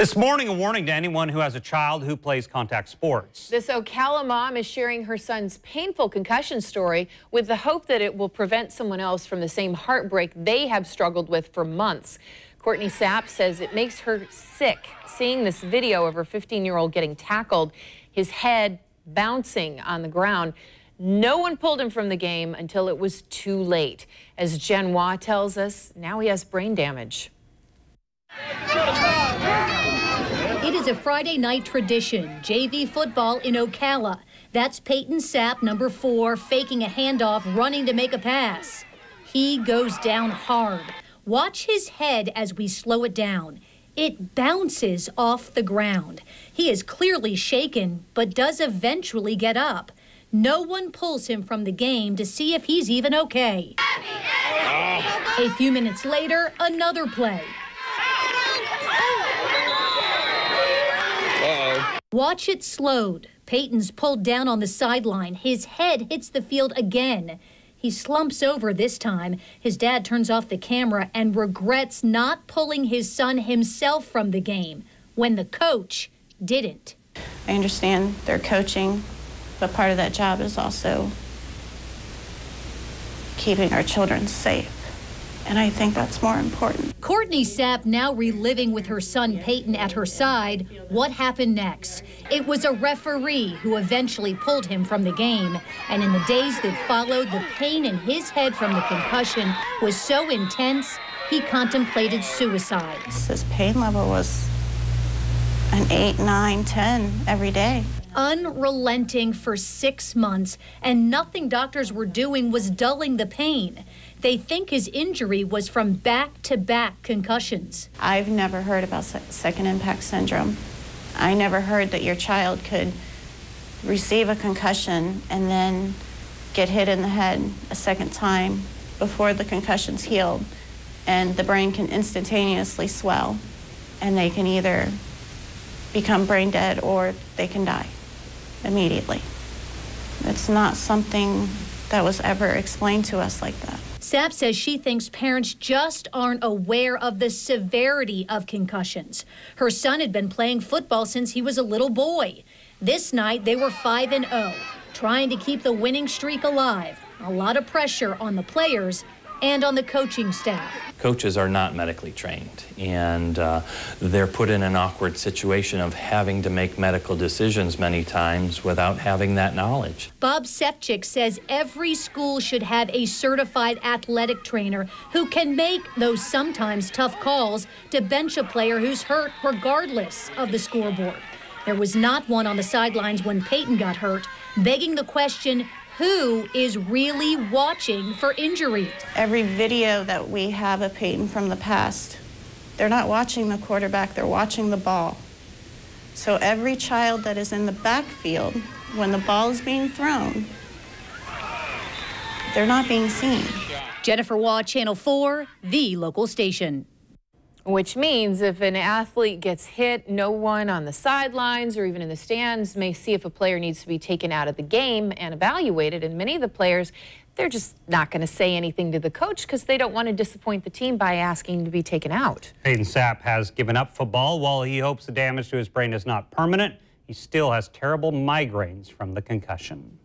This morning, a warning to anyone who has a child who plays contact sports. This Ocala mom is sharing her son's painful concussion story with the hope that it will prevent someone else from the same heartbreak they have struggled with for months. Courtney Sapp says it makes her sick seeing this video of her 15-year-old getting tackled, his head bouncing on the ground. No one pulled him from the game until it was too late. As Jen Wah tells us, now he has brain damage. It is a Friday night tradition, JV football in Ocala. That's Peyton Sapp, number 4, faking a handoff, running to make a pass. He goes down hard. Watch his head as we slow it down. It bounces off the ground. He is clearly shaken, but does eventually get up. No one pulls him from the game to see if he's even okay. A few minutes later, another play. Watch it slowed. Peyton's pulled down on the sideline. His head hits the field again. He slumps over this time. His dad turns off the camera and regrets not pulling his son himself from the game when the coach didn't. I understand they're coaching, but part of that job is also keeping our children safe. And I think that's more important. Courtney Sapp now reliving with her son Peyton at her side what happened next. It was a referee who eventually pulled him from the game. And in the days that followed, the pain in his head from the concussion was so intense, he contemplated suicide. His pain level was an 8, 9, 10 every day. Unrelenting for 6 months, and nothing doctors were doing was dulling the pain. They think his injury was from back-to-back concussions. I've never heard about second impact syndrome. I never heard that your child could receive a concussion and then get hit in the head a second time before the concussion's healed, and the brain can instantaneously swell, and they can either become brain dead or they can die immediately. It's not something that was ever explained to us like that. Sapp says she thinks parents just aren't aware of the severity of concussions. Her son had been playing football since he was a little boy. This night, they were 5-0, trying to keep the winning streak alive. A lot of pressure on the players and on the coaching staff. Coaches are not medically trained, and they're put in an awkward situation of having to make medical decisions many times without having that knowledge. Bob Sepchik says every school should have a certified athletic trainer who can make those sometimes tough calls to bench a player who's hurt regardless of the scoreboard. There was not one on the sidelines when Peyton got hurt, begging the question, who is really watching for injuries? Every video that we have of Peyton from the past, they're not watching the quarterback, they're watching the ball. So every child that is in the backfield, when the ball is being thrown, they're not being seen. Jennifer Waugh, Channel 4, the local station. Which means if an athlete gets hit, no one on the sidelines or even in the stands may see if a player needs to be taken out of the game and evaluated. And many of the players, they're just not going to say anything to the coach because they don't want to disappoint the team by asking to be taken out. Peyton Sapp has given up football. While he hopes the damage to his brain is not permanent, he still has terrible migraines from the concussion.